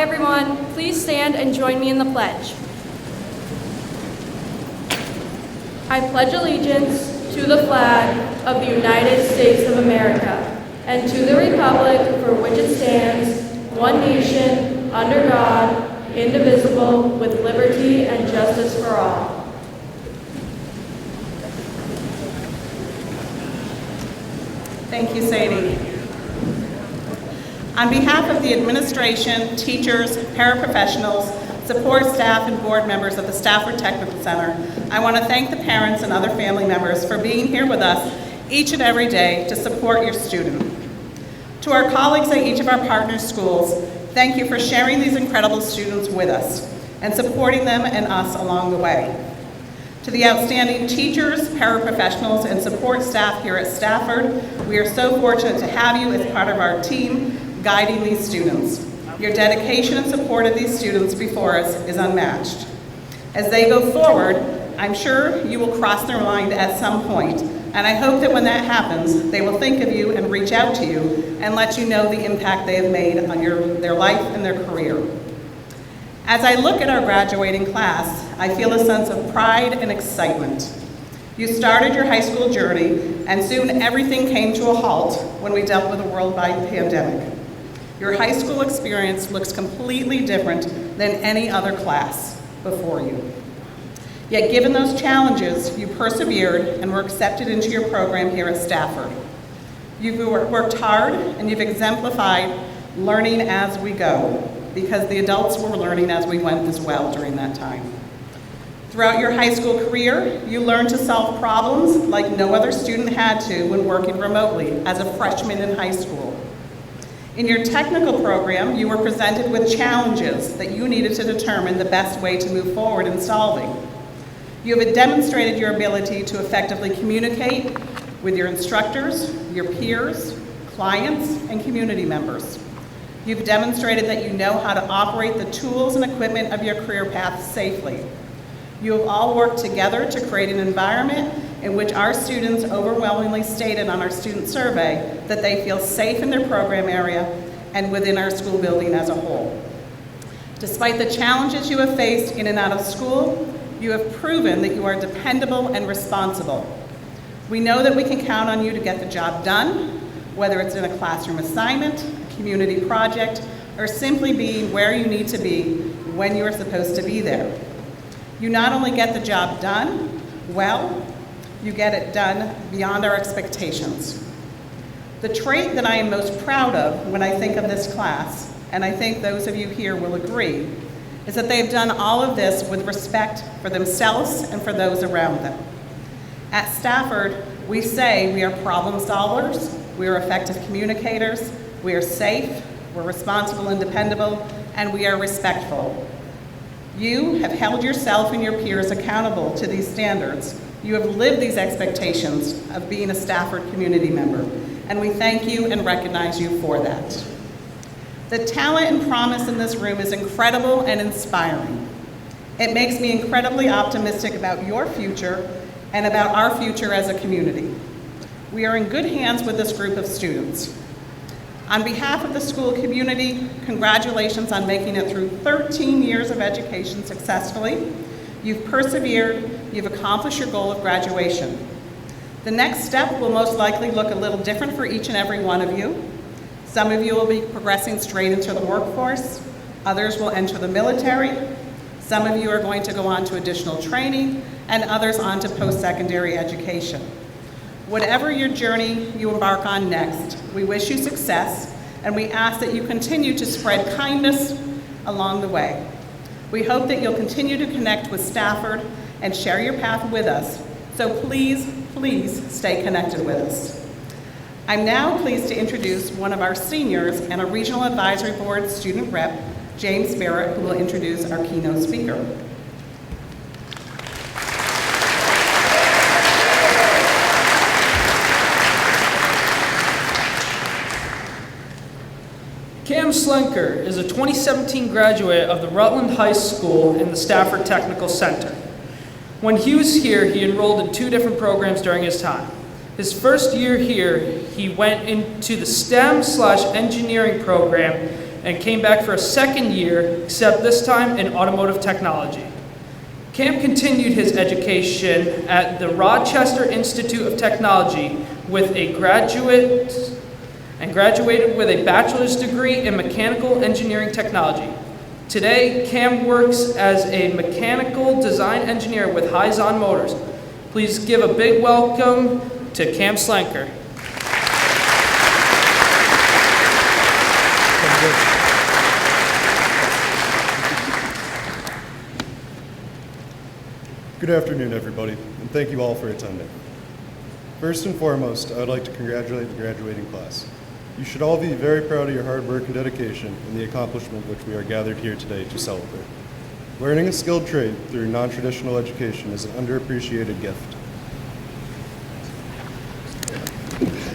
everyone, please stand and join me in the pledge. I pledge allegiance to the flag of the United States of America and to the republic for which it stands, one nation, under God, indivisible, with liberty and justice for all. Thank you, Sadie. On behalf of the administration, teachers, paraprofessionals, support staff, and board members of the Stafford Technical Center, I want to thank the parents and other family members for being here with us each and every day to support your student. To our colleagues at each of our partner schools, thank you for sharing these incredible students with us and supporting them and us along the way. To the outstanding teachers, paraprofessionals, and support staff here at Stafford, we are so fortunate to have you as part of our team guiding these students. Your dedication and support of these students before us is unmatched. As they go forward, I'm sure you will cross their mind at some point, and I hope that when that happens, they will think of you and reach out to you and let you know the impact they have made on their life and their career. As I look at our graduating class, I feel a sense of pride and excitement. You started your high school journey, and soon everything came to a halt when we dealt with a worldwide pandemic. Your high school experience looks completely different than any other class before you. Yet given those challenges, you persevered and were accepted into your program here at Stafford. You've worked hard and you've exemplified learning as we go, because the adults were learning as we went as well during that time. Throughout your high school career, you learned to solve problems like no other student had to when working remotely as a freshman in high school. In your technical program, you were presented with challenges that you needed to determine the best way to move forward in solving. You have demonstrated your ability to effectively communicate with your instructors, your peers, clients, and community members. You've demonstrated that you know how to operate the tools and equipment of your career path safely. You have all worked together to create an environment in which our students overwhelmingly stated on our student survey that they feel safe in their program area and within our school building as a whole. Despite the challenges you have faced in and out of school, you have proven that you are dependable and responsible. We know that we can count on you to get the job done, whether it's in a classroom assignment, a community project, or simply being where you need to be when you are supposed to be there. You not only get the job done well, you get it done beyond our expectations. The trait that I am most proud of when I think of this class, and I think those of you here will agree, is that they have done all of this with respect for themselves and for those around them. At Stafford, we say we are problem solvers, we are effective communicators, we are safe, we're responsible and dependable, and we are respectful. You have held yourself and your peers accountable to these standards. You have lived these expectations of being a Stafford community member, and we thank you and recognize you for that. The talent and promise in this room is incredible and inspiring. It makes me incredibly optimistic about your future and about our future as a community. We are in good hands with this group of students. On behalf of the school community, congratulations on making it through 13 years of education successfully. You've persevered, you've accomplished your goal of graduation. The next step will most likely look a little different for each and every one of you. Some of you will be progressing straight into the workforce, others will enter the military, some of you are going to go on to additional training, and others on to post-secondary education. Whatever your journey you embark on next, we wish you success, and we ask that you continue to spread kindness along the way. We hope that you'll continue to connect with Stafford and share your path with us, so please, please stay connected with us. I'm now pleased to introduce one of our seniors and a Regional Advisory Board student rep, James Barrett, who will introduce our keynote speaker. Cam Slenker is a 2017 graduate of the Rutland High School in the Stafford Technical Center. When he was here, he enrolled in 2 different programs during his time. His first year here, he went into the STEM/engineering program and came back for a second year, except this time in automotive technology. Cam continued his education at the Rochester Institute of Technology with a graduated with a bachelor's degree in mechanical engineering technology. Today, Cam works as a mechanical design engineer with Hyzon Motors. Please give a big welcome to Cam Slenker. Good afternoon, everybody, and thank you all for attending. First and foremost, I would like to congratulate the graduating class. You should all be very proud of your hard work and dedication and the accomplishment which we are gathered here today to celebrate. Learning a skilled trade through non-traditional education is an underappreciated gift.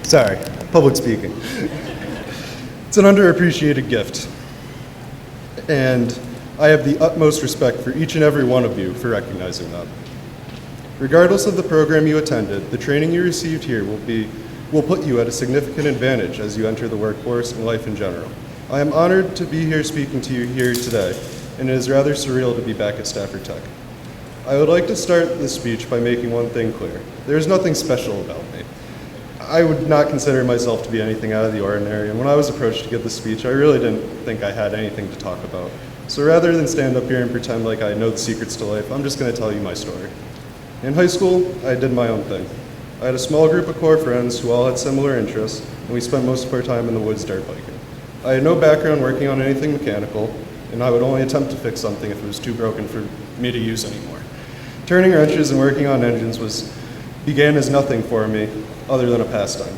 Sorry, public speaking. It's an underappreciated gift, and I have the utmost respect for each and every one of you for recognizing that. Regardless of the program you attended, the training you received here will put you at a significant advantage as you enter the workforce and life in general. I am honored to be here speaking to you here today, and it is rather surreal to be back at Stafford Tech. I would like to start this speech by making one thing clear. There is nothing special about me. I would not consider myself to be anything out of the ordinary, and when I was approached to give this speech, I really didn't think I had anything to talk about. So rather than stand up here and pretend like I know the secrets to life, I'm just going to tell you my story. In high school, I did my own thing. I had a small group of core friends who all had similar interests, and we spent most of our time in the woods dirt biking. I had no background working on anything mechanical, and I would only attempt to fix something if it was too broken for me to use anymore. Turning wrenches and working on engines began as nothing for me other than a pastime.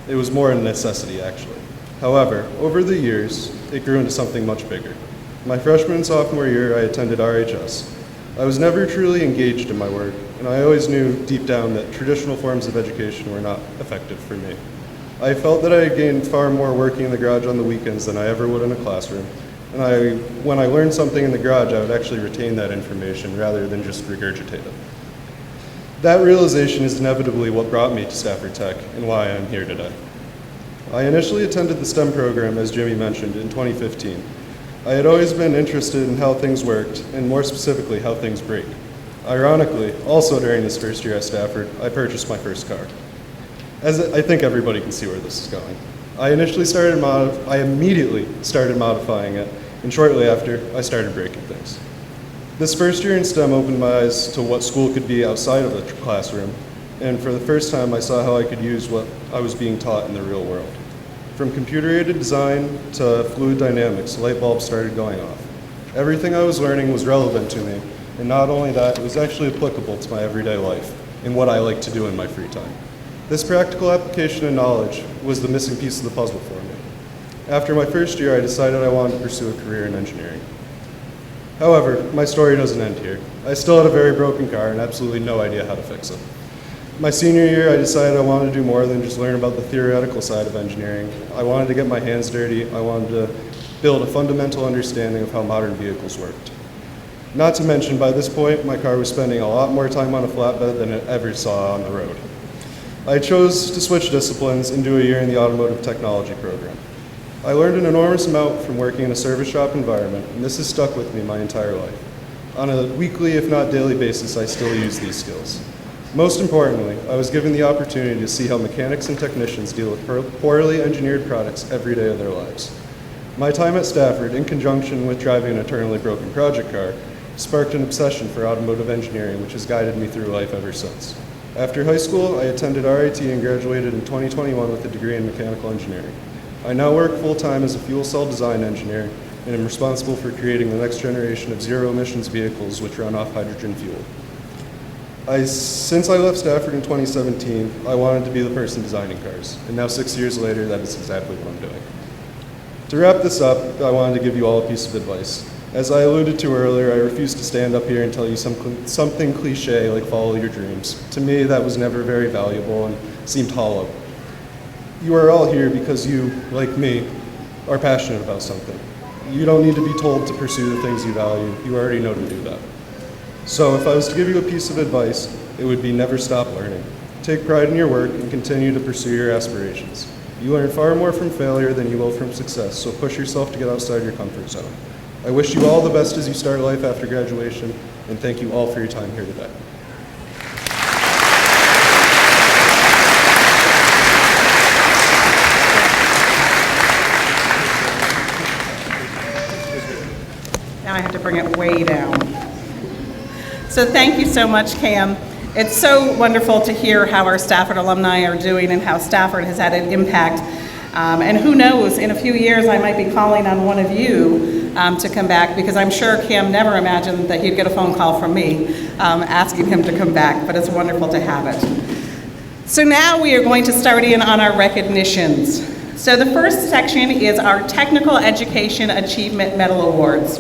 It was more a necessity, actually. However, over the years, it grew into something much bigger. My freshman and sophomore year, I attended RHS. I was never truly engaged in my work, and I always knew deep down that traditional forms of education were not effective for me. I felt that I had gained far more working in the garage on the weekends than I ever would in a classroom, and when I learned something in the garage, I would actually retain that information rather than just regurgitate it. That realization is inevitably what brought me to Stafford Tech and why I am here today. I initially attended the STEM program, as Jimmy mentioned, in 2015. I had always been interested in how things worked, and more specifically, how things break. Ironically, also during this first year at Stafford, I purchased my first car. As I think everybody can see where this is going. I immediately started modifying it, and shortly after, I started breaking things. This first year in STEM opened my eyes to what school could be outside of the classroom, and for the first time, I saw how I could use what I was being taught in the real world. From computer-aided design to fluid dynamics, light bulbs started going off. Everything I was learning was relevant to me, and not only that, it was actually applicable to my everyday life and what I like to do in my free time. This practical application of knowledge was the missing piece of the puzzle for me. After my first year, I decided I wanted to pursue a career in engineering. However, my story doesn't end here. I still had a very broken car and absolutely no idea how to fix it. My senior year, I decided I wanted to do more than just learn about the theoretical side of engineering. I wanted to get my hands dirty. I wanted to build a fundamental understanding of how modern vehicles worked. Not to mention, by this point, my car was spending a lot more time on a flatbed than it ever saw on the road. I chose to switch disciplines and do a year in the automotive technology program. I learned an enormous amount from working in a service shop environment, and this has stuck with me my entire life. On a weekly, if not daily basis, I still use these skills. Most importantly, I was given the opportunity to see how mechanics and technicians deal with poorly engineered products every day of their lives. My time at Stafford, in conjunction with driving an eternally broken project car, sparked an obsession for automotive engineering, which has guided me through life ever since. After high school, I attended RIT and graduated in 2021 with a degree in mechanical engineering. I now work full-time as a fuel cell design engineer and am responsible for creating the next generation of zero-emissions vehicles which run off hydrogen fuel. Since I left Stafford in 2017, I wanted to be the person designing cars, and now 6 years later, that is exactly what I'm doing. To wrap this up, I wanted to give you all a piece of advice. As I alluded to earlier, I refuse to stand up here and tell you something cliche like follow your dreams. To me, that was never very valuable and seemed hollow. You are all here because you, like me, are passionate about something. You don't need to be told to pursue the things you value. You already know to do that. So if I was to give you a piece of advice, it would be never stop learning. Take pride in your work and continue to pursue your aspirations. You learn far more from failure than you will from success, so push yourself to get outside your comfort zone. I wish you all the best as you start life after graduation, and thank you all for your time here today. Now I have to bring it way down. So thank you so much, Cam. It's so wonderful to hear how our Stafford alumni are doing and how Stafford has had an impact. And who knows, in a few years I might be calling on one of you to come back, because I'm sure Cam never imagined that he'd get a phone call from me asking him to come back, but it's wonderful to have it. So now we are going to start in on our recognitions. So the first section is our Technical Education Achievement Medal Awards.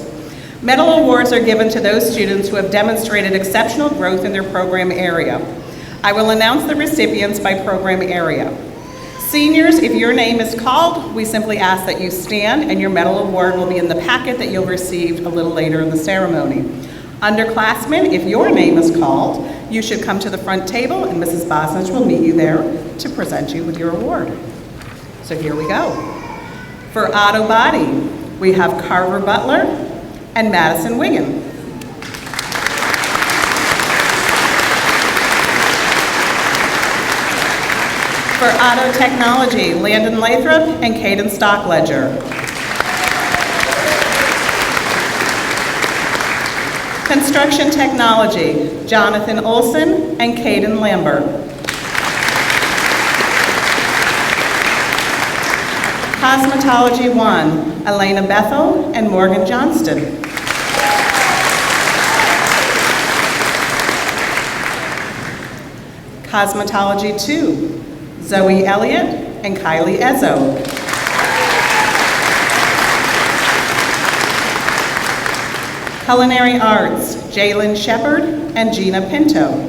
Medal awards are given to those students who have demonstrated exceptional growth in their program area. I will announce the recipients by program area. Seniors, if your name is called, we simply ask that you stand, and your medal award will be in the packet that you'll receive a little later in the ceremony. Underclassmen, if your name is called, you should come to the front table, and Mrs. Bosnich will meet you there to present you with your award. So here we go. For auto body, we have Carver Butler and Madison Wiggin. For auto technology, Landon Lathrop and Caden Stockledger. Construction technology, Jonathan Olson and Caden Lambert. Cosmetology 1, Elena Bethel and Morgan Johnston. Cosmetology 2, Zoe Elliott and Kylie Ezzo. Culinary Arts, Jalen Shepard and Gina Pinto.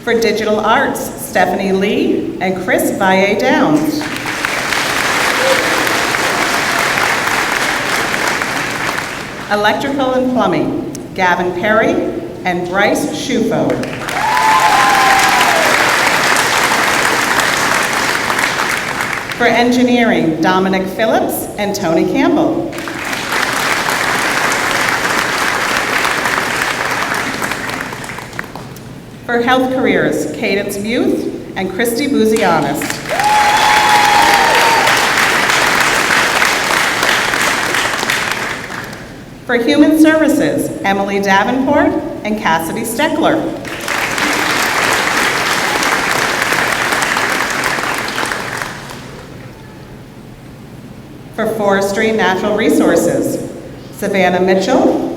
For Digital Arts, Stephanie Lee and Chris Valle Downs. Electrical and Plumbing, Gavin Perry and Bryce Schufo. For Engineering, Dominic Phillips and Tony Campbell. For Health Careers, Cadence Muth and Christy Buzianis. For Human Services, Emily Davenport and Cassidy Steckler. For Forestry and Natural Resources, Savannah Mitchell,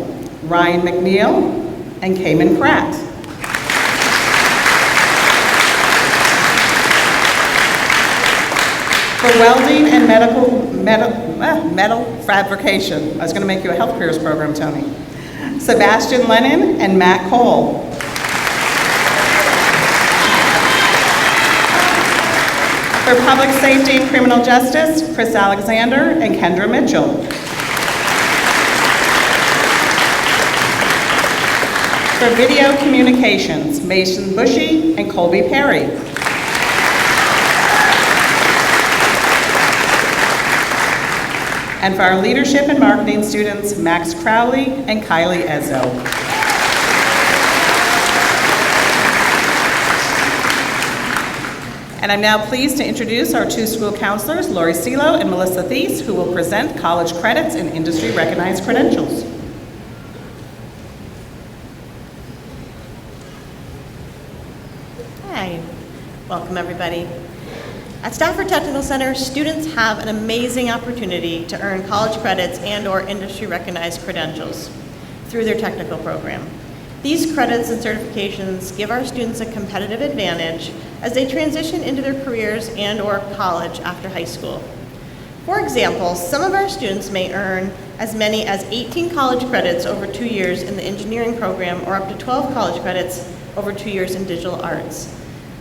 Ryan McNeil, and Cayman Pratt. For Welding and Metal Fabrication, I was going to make you a health careers program, Tony. Sebastian Lennon and Matt Cole. For Public Safety and Criminal Justice, Chris Alexander and Kendra Mitchell. For Video Communications, Mason Bushy and Colby Perry. And for our Leadership and Marketing students, Max Crowley and Kylie Ezzo. And I'm now pleased to introduce our two school counselors, Lori Celo and Melissa Thies, who will present college credits and industry-recognized credentials. Hi, welcome everybody. At Stafford Technical Center, students have an amazing opportunity to earn college credits and/or industry-recognized credentials through their technical program. These credits and certifications give our students a competitive advantage as they transition into their careers and/or college after high school. For example, some of our students may earn as many as 18 college credits over 2 years in the engineering program, or up to 12 college credits over 2 years in digital arts.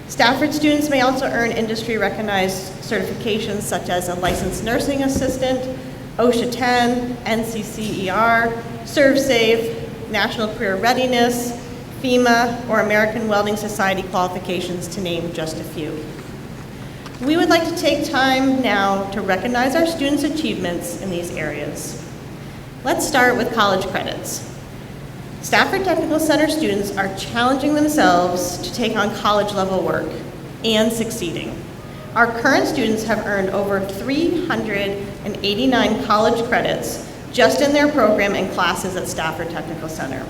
Stafford students may also earn industry-recognized certifications such as a licensed nursing assistant, OSHA 10, NCCER, ServSafe, National Career Readiness, FEMA, or American Welding Society qualifications, to name just a few. We would like to take time now to recognize our students' achievements in these areas. Let's start with college credits. Stafford Technical Center students are challenging themselves to take on college-level work and succeeding. Our current students have earned over 389 college credits just in their program and classes at Stafford Technical Center,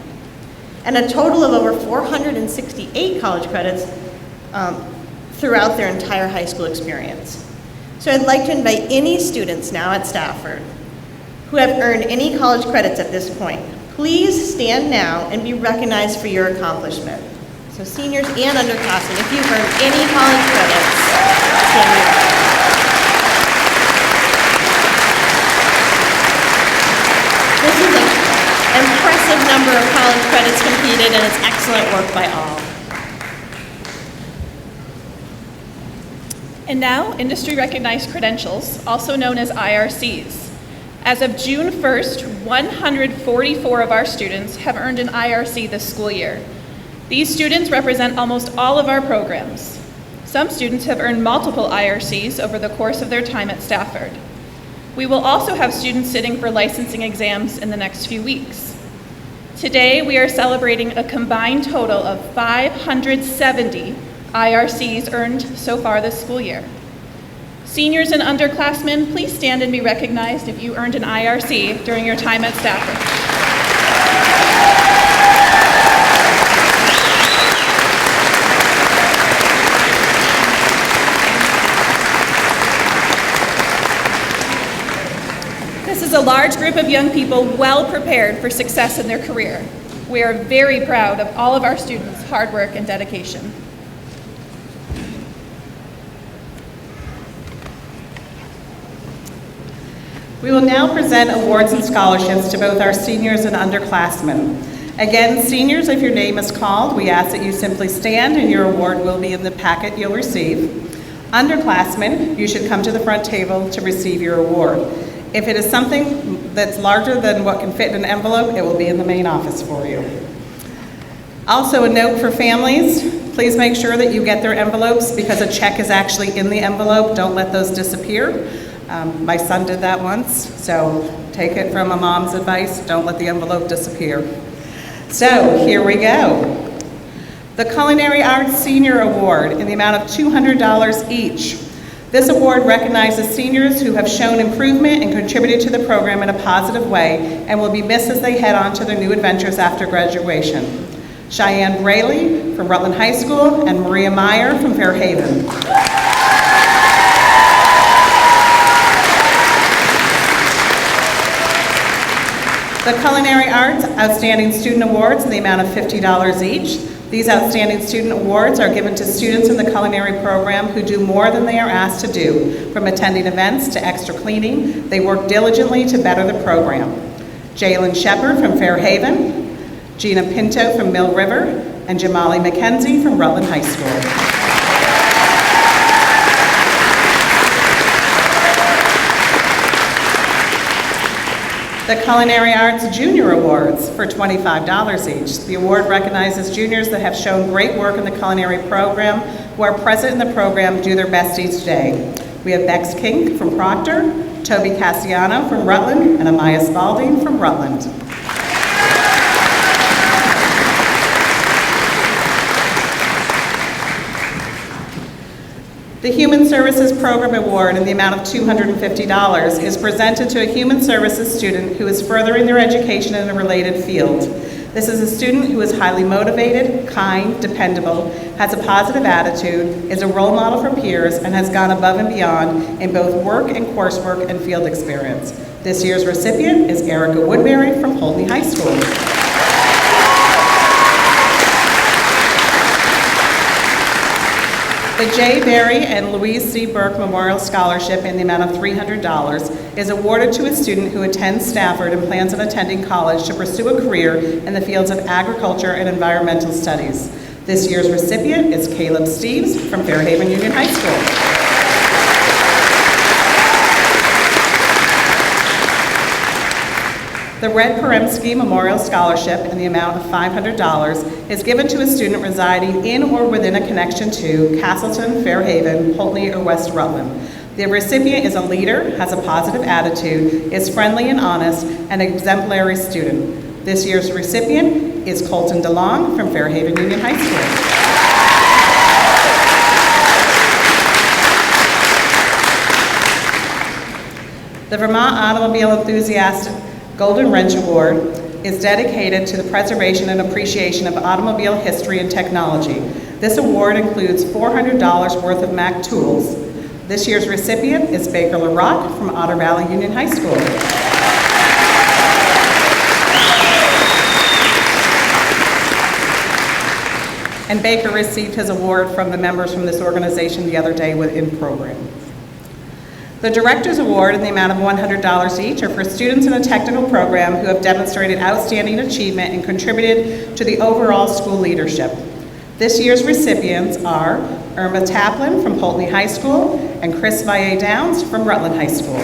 and a total of over 468 college credits throughout their entire high school experience. So I'd like to invite any students now at Stafford who have earned any college credits at this point. Please stand now and be recognized for your accomplishment. So seniors and underclassmen, if you've earned any college credits, stand here. This is an impressive number of college credits completed, and it's excellent work by all. And now, industry-recognized credentials, also known as IRCs. As of June 1st, 144 of our students have earned an IRC this school year. These students represent almost all of our programs. Some students have earned multiple IRCs over the course of their time at Stafford. We will also have students sitting for licensing exams in the next few weeks. Today, we are celebrating a combined total of 570 IRCs earned so far this school year. Seniors and underclassmen, please stand and be recognized if you earned an IRC during your time at Stafford. This is a large group of young people well prepared for success in their career. We are very proud of all of our students' hard work and dedication. We will now present awards and scholarships to both our seniors and underclassmen. Again, seniors, if your name is called, we ask that you simply stand and your award will be in the packet you'll receive. Underclassmen, you should come to the front table to receive your award. If it is something that's larger than what can fit in an envelope, it will be in the main office for you. Also, a note for families, please make sure that you get their envelopes because a check is actually in the envelope. Don't let those disappear. My son did that once, so take it from a mom's advice. Don't let the envelope disappear. So here we go. The Culinary Arts Senior Award in the amount of $200 each. This award recognizes seniors who have shown improvement and contributed to the program in a positive way and will be missed as they head on to their new adventures after graduation. Cheyenne Braley from Rutland High School and Maria Meyer from Fairhaven. The Culinary Arts Outstanding Student Awards in the amount of $50 each. These Outstanding Student Awards are given to students in the culinary program who do more than they are asked to do. From attending events to extra cleaning, they work diligently to better the program. Jalen Shepard from Fairhaven, Gina Pinto from Mill River, and Jamali McKenzie from Rutland High School. The Culinary Arts Junior Awards for $25 each. The award recognizes juniors that have shown great work in the culinary program, who are present in the program, do their best each day. We have Bex King from Proctor, Toby Cassiano from Rutland, and Amaya Spalding from Rutland. The Human Services Program Award in the amount of $250 is presented to a human services student who is furthering their education in a related field. This is a student who is highly motivated, kind, dependable, has a positive attitude, is a role model for peers, and has gone above and beyond in both work and coursework and field experience. This year's recipient is Erica Woodbury from Holdney High School. The J. Berry and Louise C. Burke Memorial Scholarship in the amount of $300 is awarded to a student who attends Stafford and plans on attending college to pursue a career in the fields of agriculture and environmental studies. This year's recipient is Caleb Steves from Fairhaven Union High School. The Red Peremsky Memorial Scholarship in the amount of $500 is given to a student residing in or within a connection to Castleton, Fairhaven, Poultney, or West Rutland. The recipient is a leader, has a positive attitude, is friendly and honest, and an exemplary student. This year's recipient is Colton DeLong from Fairhaven Union High School. The Vermont Automobile Enthusiast Golden Wrench Award is dedicated to the preservation and appreciation of automobile history and technology. This award includes $400 worth of Mac tools. This year's recipient is Baker LaRock from Otter Valley Union High School. And Baker received his award from the members from this organization the other day within program. The Director's Award in the amount of $100 each are for students in a technical program who have demonstrated outstanding achievement and contributed to the overall school leadership. This year's recipients are Irma Taplin from Poultney High School and Chris Valle Downs from Rutland High School.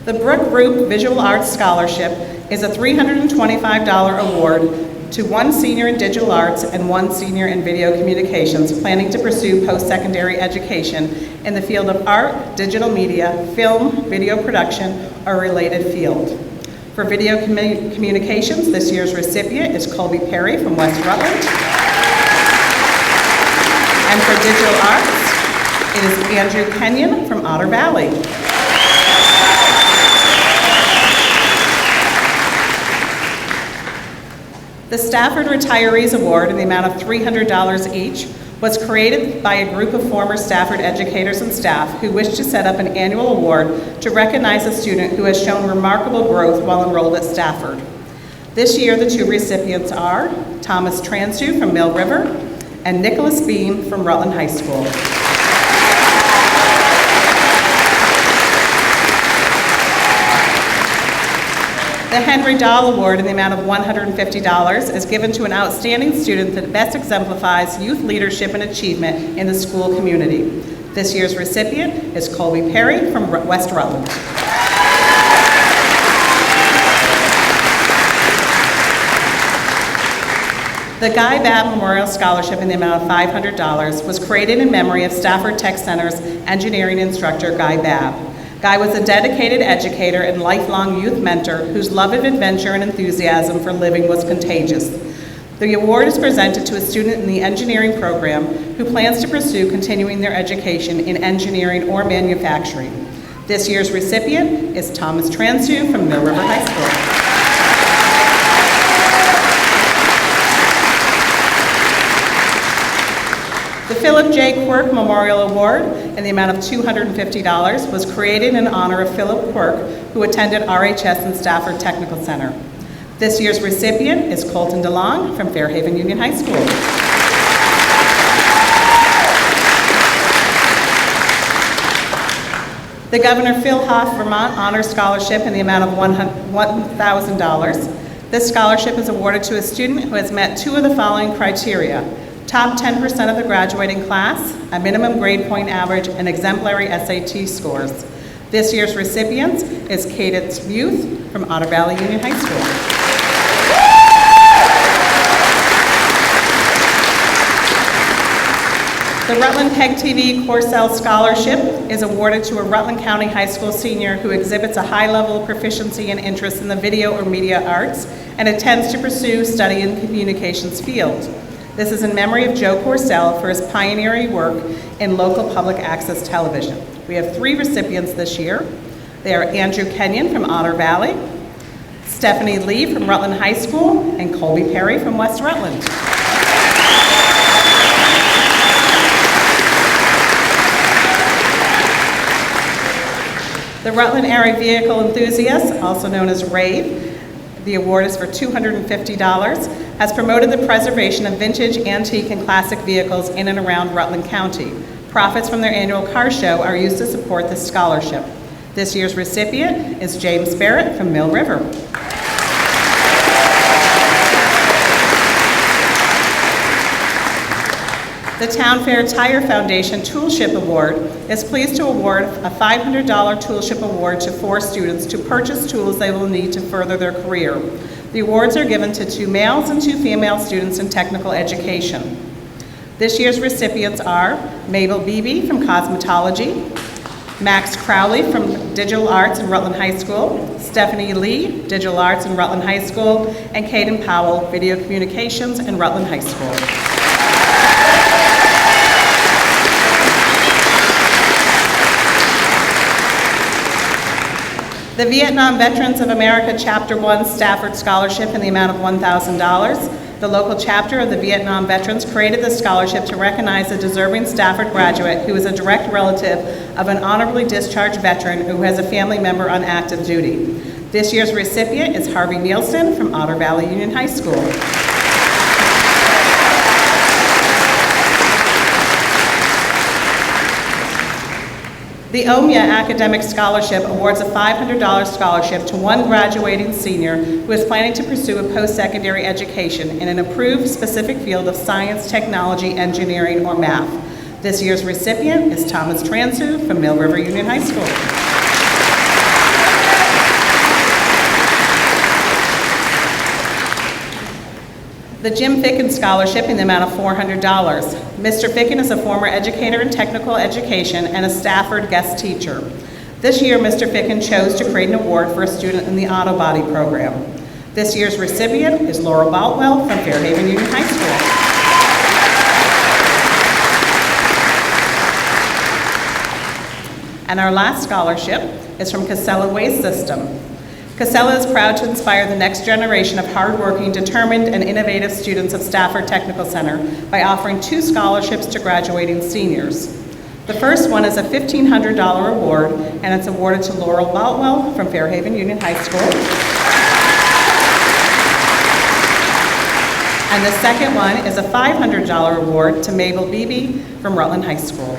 The Brook Group Visual Arts Scholarship is a $325 award to one senior in digital arts and one senior in video communications planning to pursue post-secondary education in the field of art, digital media, film, video production, or related field. For video communications, this year's recipient is Colby Perry from West Rutland. And for digital arts, it is Andrew Kenyon from Otter Valley. The Stafford Retirees Award in the amount of $300 each was created by a group of former Stafford educators and staff who wish to set up an annual award to recognize a student who has shown remarkable growth while enrolled at Stafford. This year, the two recipients are Thomas Transu from Mill River and Nicholas Bean from Rutland High School. The Henry Dahl Award in the amount of $150 is given to an outstanding student that best exemplifies youth leadership and achievement in the school community. This year's recipient is Colby Perry from West Rutland. The Guy Babb Memorial Scholarship in the amount of $500 was created in memory of Stafford Tech Center's engineering instructor, Guy Babb. Guy was a dedicated educator and lifelong youth mentor whose love of adventure and enthusiasm for living was contagious. The award is presented to a student in the engineering program who plans to pursue continuing their education in engineering or manufacturing. This year's recipient is Thomas Transu from Mill River High School. The Philip J. Quirk Memorial Award in the amount of $250 was created in honor of Philip Quirk, who attended RHS and Stafford Technical Center. This year's recipient is Colton DeLong from Fairhaven Union High School. The Governor Phil Hoff Vermont Honor Scholarship in the amount of $1,000. This scholarship is awarded to a student who has met two of the following criteria: top 10% of the graduating class, a minimum grade point average, and exemplary SAT scores. This year's recipient is Cadence Youth from Otter Valley Union High School. The Rutland Peg TV Corcel Scholarship is awarded to a Rutland County High School senior who exhibits a high level of proficiency and interest in the video or media arts and intends to pursue study in the communications field. This is in memory of Joe Corcel for his pioneering work in local public access television. We have three recipients this year. They are Andrew Kenyon from Otter Valley, Stephanie Lee from Rutland High School, and Colby Perry from West Rutland. The Rutland Area Vehicle Enthusiast, also known as RAVE, the award is for $250, has promoted the preservation of vintage, antique, and classic vehicles in and around Rutland County. Profits from their annual car show are used to support this scholarship. This year's recipient is James Barrett from Mill River. The Town Fair Tire Foundation Toolship Award is pleased to award a $500 Toolship Award to 4 students to purchase tools they will need to further their career. The awards are given to 2 males and 2 female students in technical education. This year's recipients are Mabel Beebe from Cosmetology, Max Crowley from Digital Arts in Rutland High School, Stephanie Lee, Digital Arts in Rutland High School, and Caden Powell, Video Communications in Rutland High School. The Vietnam Veterans of America Chapter 1 Stafford Scholarship in the amount of $1,000. The local chapter of the Vietnam Veterans created this scholarship to recognize a deserving Stafford graduate who is a direct relative of an honorably discharged veteran who has a family member on active duty. This year's recipient is Harvey Nielsen from Otter Valley Union High School. The OMIA Academic Scholarship awards a $500 scholarship to one graduating senior who is planning to pursue a post-secondary education in an approved specific field of science, technology, engineering, or math. This year's recipient is Thomas Transu from Mill River Union High School. The Jim Ficken Scholarship in the amount of $400. Mr. Ficken is a former educator in technical education and a Stafford guest teacher. This year, Mr. Ficken chose to create an award for a student in the auto body program. This year's recipient is Laurel Boutwell from Fairhaven Union High School. And our last scholarship is from Casella Waste System. Casella is proud to inspire the next generation of hardworking, determined, and innovative students of Stafford Technical Center by offering 2 scholarships to graduating seniors. The first one is a $1,500 award, and it's awarded to Laurel Boutwell from Fairhaven Union High School. And the second one is a $500 award to Mabel Beebe from Rutland High School.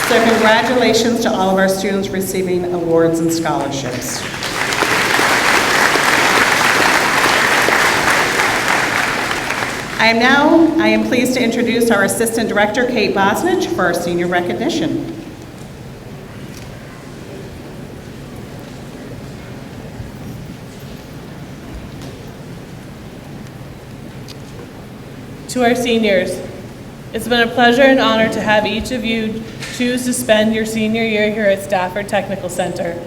So congratulations to all of our students receiving awards and scholarships. I am pleased to introduce our Assistant Director, Kate Bosnich, for our senior recognition. To our seniors, it's been a pleasure and honor to have each of you choose to spend your senior year here at Stafford Technical Center.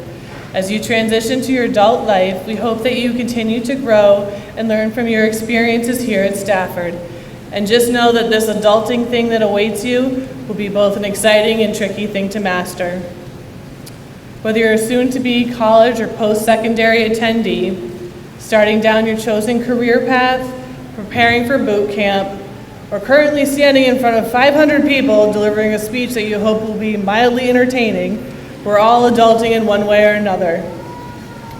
As you transition to your adult life, we hope that you continue to grow and learn from your experiences here at Stafford. And just know that this adulting thing that awaits you will be both an exciting and tricky thing to master. Whether you're a soon-to-be college or post-secondary attendee, starting down your chosen career path, preparing for boot camp, or currently standing in front of 500 people delivering a speech that you hope will be mildly entertaining, we're all adulting in one way or another.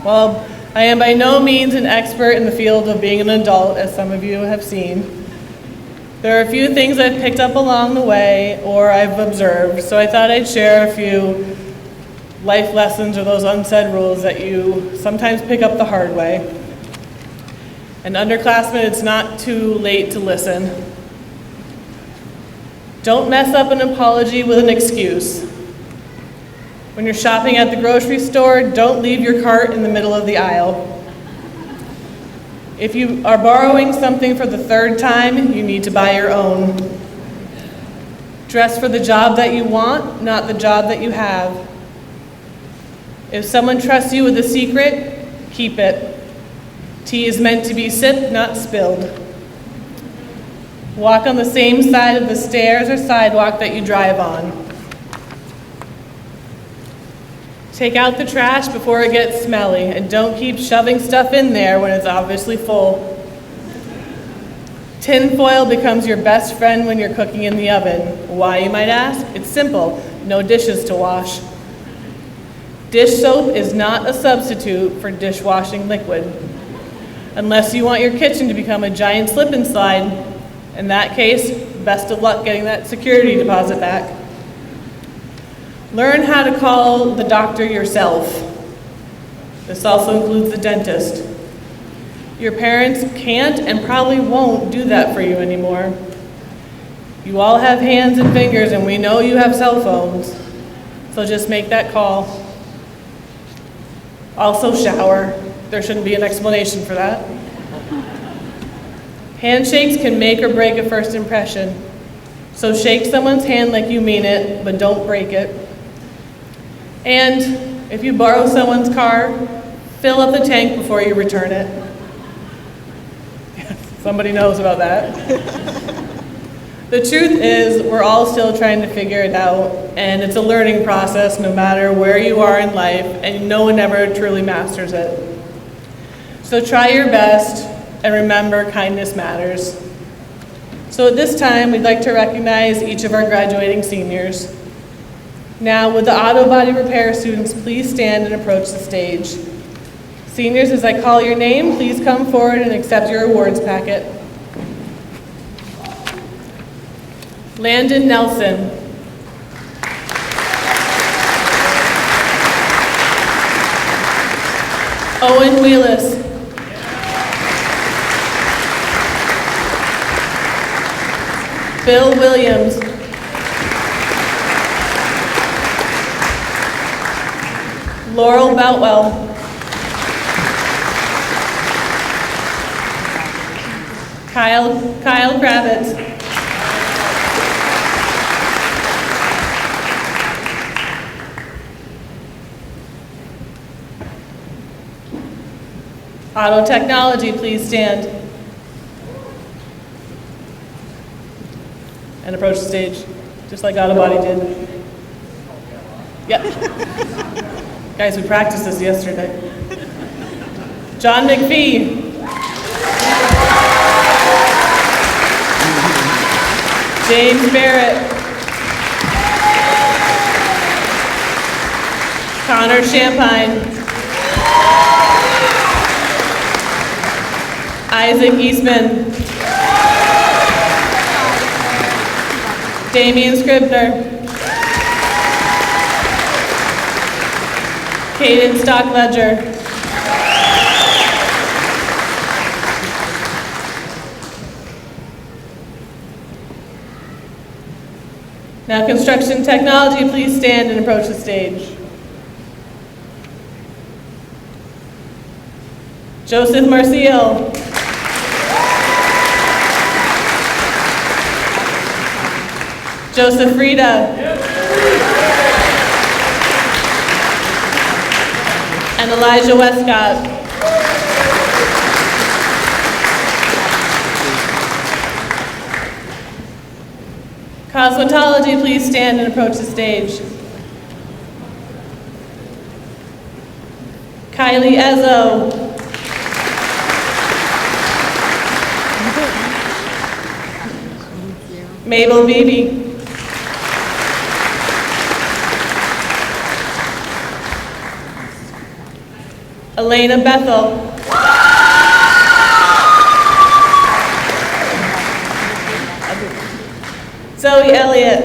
While I am by no means an expert in the field of being an adult, as some of you have seen, there are a few things I've picked up along the way or I've observed, so I thought I'd share a few life lessons or those unsaid rules that you sometimes pick up the hard way. And underclassmen, it's not too late to listen. Don't mess up an apology with an excuse. When you're shopping at the grocery store, don't leave your cart in the middle of the aisle. If you are borrowing something for the 3rd time, you need to buy your own. Dress for the job that you want, not the job that you have. If someone trusts you with a secret, keep it. Tea is meant to be sipped, not spilled. Walk on the same side of the stairs or sidewalk that you drive on. Take out the trash before it gets smelly, and don't keep shoving stuff in there when it's obviously full. Tin foil becomes your best friend when you're cooking in the oven. Why, you might ask? It's simple. No dishes to wash. Dish soap is not a substitute for dishwashing liquid. Unless you want your kitchen to become a giant slip and slide. In that case, best of luck getting that security deposit back. Learn how to call the doctor yourself. This also includes the dentist. Your parents can't and probably won't do that for you anymore. You all have hands and fingers, and we know you have cell phones, so just make that call. Also shower. There shouldn't be an explanation for that. Handshakes can make or break a first impression, so shake someone's hand like you mean it, but don't break it. And if you borrow someone's car, fill up the tank before you return it. Somebody knows about that. The truth is, we're all still trying to figure it out, and it's a learning process no matter where you are in life, and no one ever truly masters it. So try your best, and remember, kindness matters. So at this time, we'd like to recognize each of our graduating seniors. Now, would the auto body repair students please stand and approach the stage? Seniors, as I call your name, please come forward and accept your awards packet. Landon Nelson. Owen Wheelis. Bill Williams. Laurel Boutwell. Kyle Kravitz. Auto Technology, please stand. And approach the stage, just like Auto Body did. Yep. Guys, we practiced this yesterday. John McPhee. James Barrett. Connor Champagne. Isaac Eastman. Damian Scribner. Caden Stockledger. Now, construction technology, please stand and approach the stage. Joseph Marcial. Joseph Frida. And Elijah Westcott. Cosmetology, please stand and approach the stage. Kylie Ezzo. Mabel Beebe. Elena Bethel. Zoe Elliott.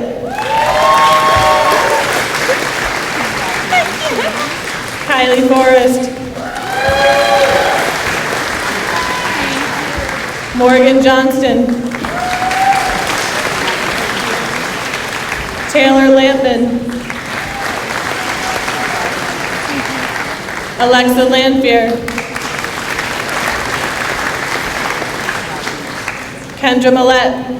Kylie Forrest. Morgan Johnston. Taylor Lampman. Alexa Lanfear. Kendra Millette.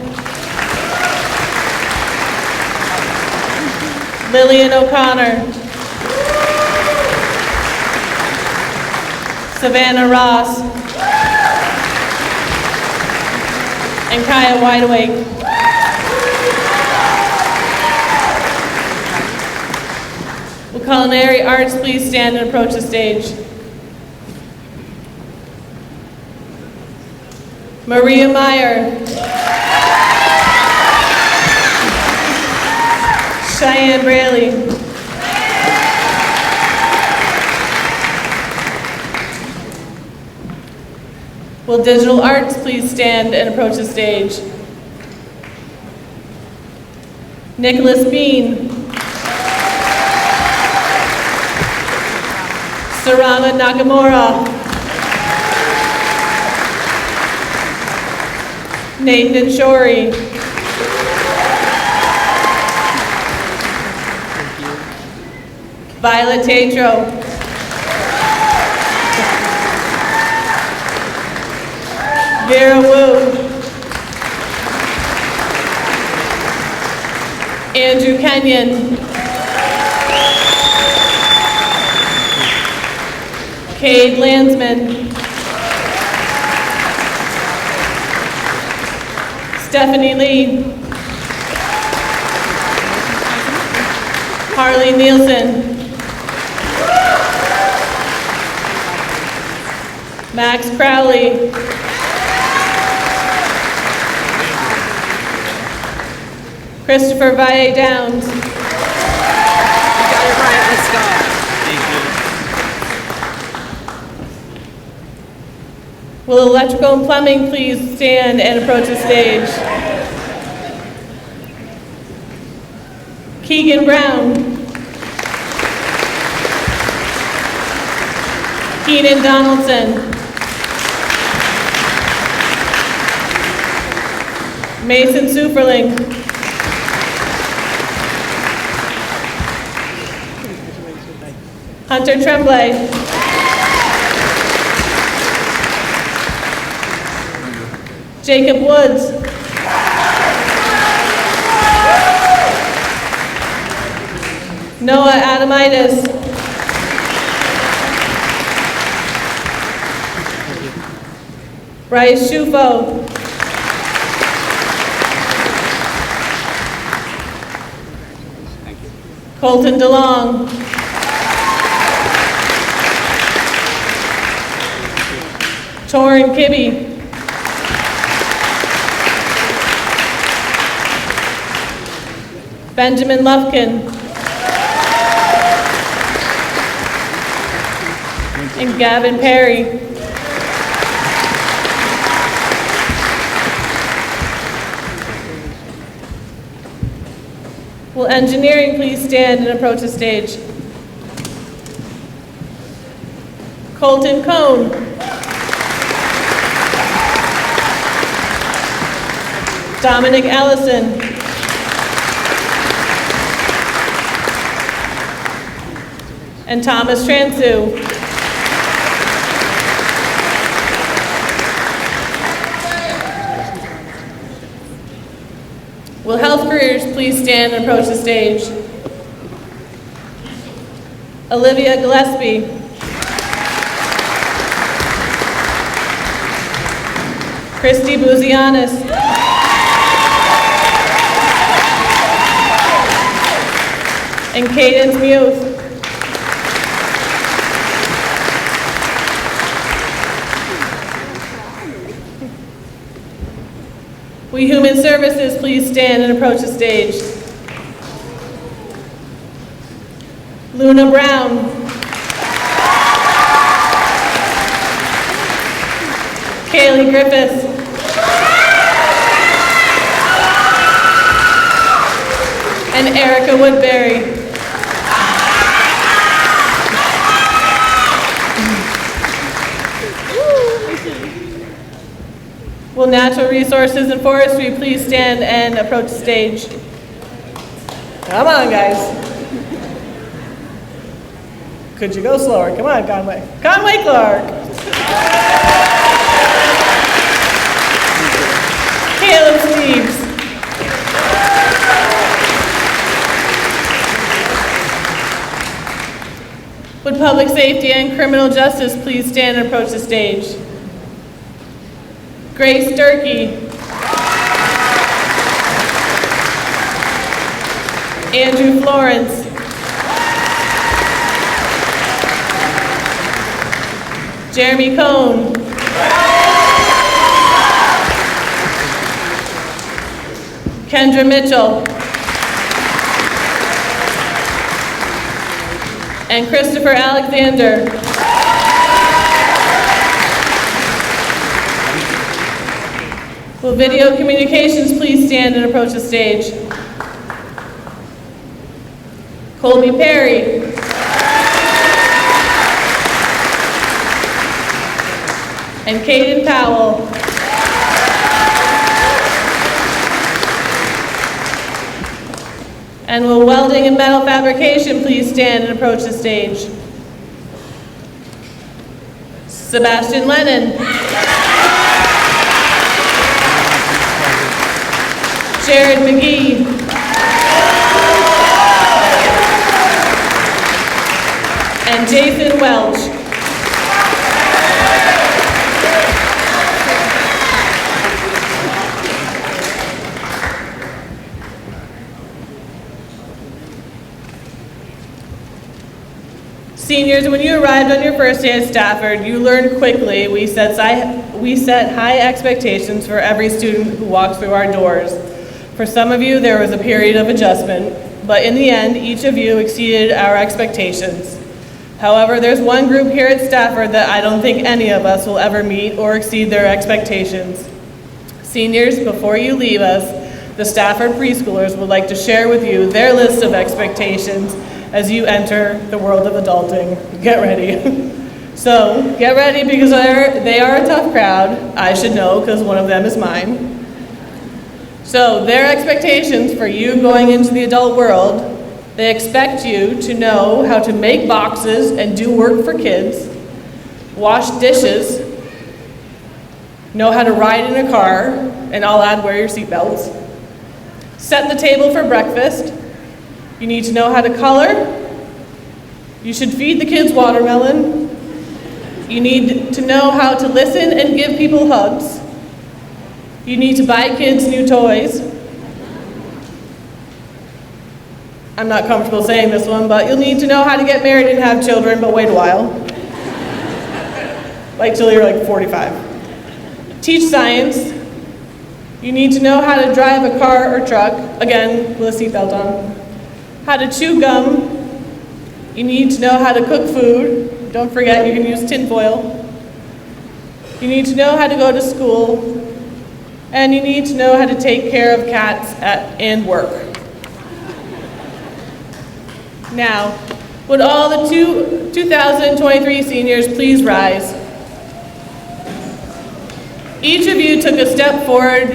Lillian O'Connor. Savannah Ross. And Kaya Wideawake. Will Culinary Arts please stand and approach the stage? Maria Meyer. Cheyenne Braley. Will Digital Arts please stand and approach the stage? Nicholas Bean. Sarana Nakamura. Nathan Shorey. Violet Tatro. Vera Wu. Andrew Kenyon. Cade Landsman. Stephanie Lee. Harley Nielsen. Max Crowley. Christopher Valle Downs. You got it right, let's go. Will electrical and plumbing please stand and approach the stage? Keegan Brown. Keenan Donaldson. Mason Superling. Hunter Tremblay. Jacob Woods. Noah Adamitis. Bryce Shufo. Colton DeLong. Torin Kibbe. Benjamin Lufkin. And Gavin Perry. Will engineering please stand and approach the stage? Colton Cohn. Dominic Ellison. And Thomas Transu. Will health careers please stand and approach the stage? Olivia Gillespie. Christy Buzianis. And Cadence Muth. Will Human Services please stand and approach the stage? Luna Brown. Kaylee Griffiths. And Erica Woodbury. Will Natural Resources and Forestry please stand and approach the stage? Come on, guys. Could you go slower? Come on, Conway. Conway Clark. Caleb Steves. Would Public Safety and Criminal Justice please stand and approach the stage? Grace Durkee. Andrew Florence. Jeremy Cohn. Kendra Mitchell. And Christopher Alexander. Will Video Communications please stand and approach the stage? Colby Perry. And Caden Powell. And will welding and metal fabrication please stand and approach the stage? Sebastian Lennon. Jared McGee. And Jason Welch. Seniors, when you arrived on your first day at Stafford, you learned quickly we set high expectations for every student who walks through our doors. For some of you, there was a period of adjustment, but in the end, each of you exceeded our expectations. However, there's one group here at Stafford that I don't think any of us will ever meet or exceed their expectations. Seniors, before you leave us, the Stafford preschoolers would like to share with you their list of expectations as you enter the world of adulting. Get ready. So, get ready because they are a tough crowd. I should know because one of them is mine. So, their expectations for you going into the adult world, they expect you to know how to make boxes and do work for kids, wash dishes, know how to ride in a car, and I'll add wear your seatbelts, set the table for breakfast. You need to know how to color. You should feed the kids watermelon. You need to know how to listen and give people hugs. You need to buy kids new toys. I'm not comfortable saying this one, but you'll need to know how to get married and have children, but wait a while. Like till you're like 45. Teach science. You need to know how to drive a car or truck, again, with a seatbelt on. How to chew gum. You need to know how to cook food. Don't forget you can use tin foil. You need to know how to go to school. And you need to know how to take care of cats and work. Now, would all the 2023 seniors please rise? Each of you took a step forward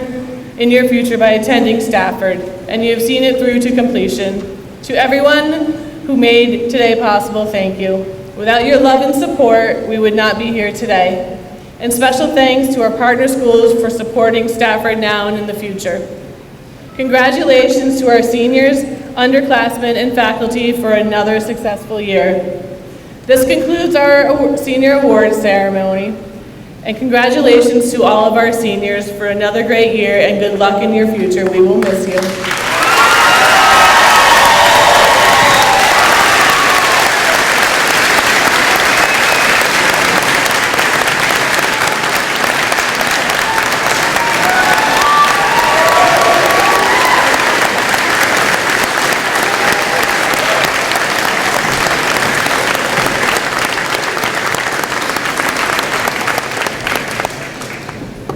in your future by attending Stafford, and you have seen it through to completion. To everyone who made today possible, thank you. Without your love and support, we would not be here today. And special thanks to our partner schools for supporting Stafford now and in the future. Congratulations to our seniors, underclassmen, and faculty for another successful year. This concludes our senior awards ceremony. And congratulations to all of our seniors for another great year and good luck in your future. We will miss you.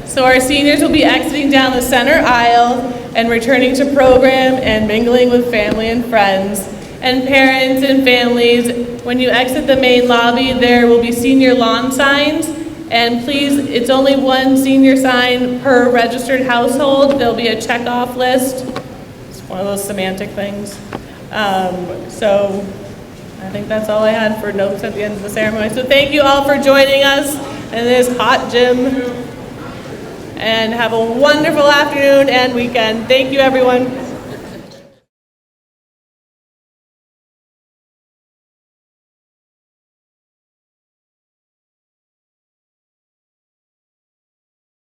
So our seniors will be exiting down the center aisle and returning to program and mingling with family and friends. And parents and families, when you exit the main lobby, there will be senior lawn signs. And please, it's only one senior sign per registered household. There'll be a check-off list. It's one of those semantic things. So I think that's all I had for notes at the end of the ceremony. So thank you all for joining us in this hot gym. And have a wonderful afternoon and weekend. Thank you, everyone.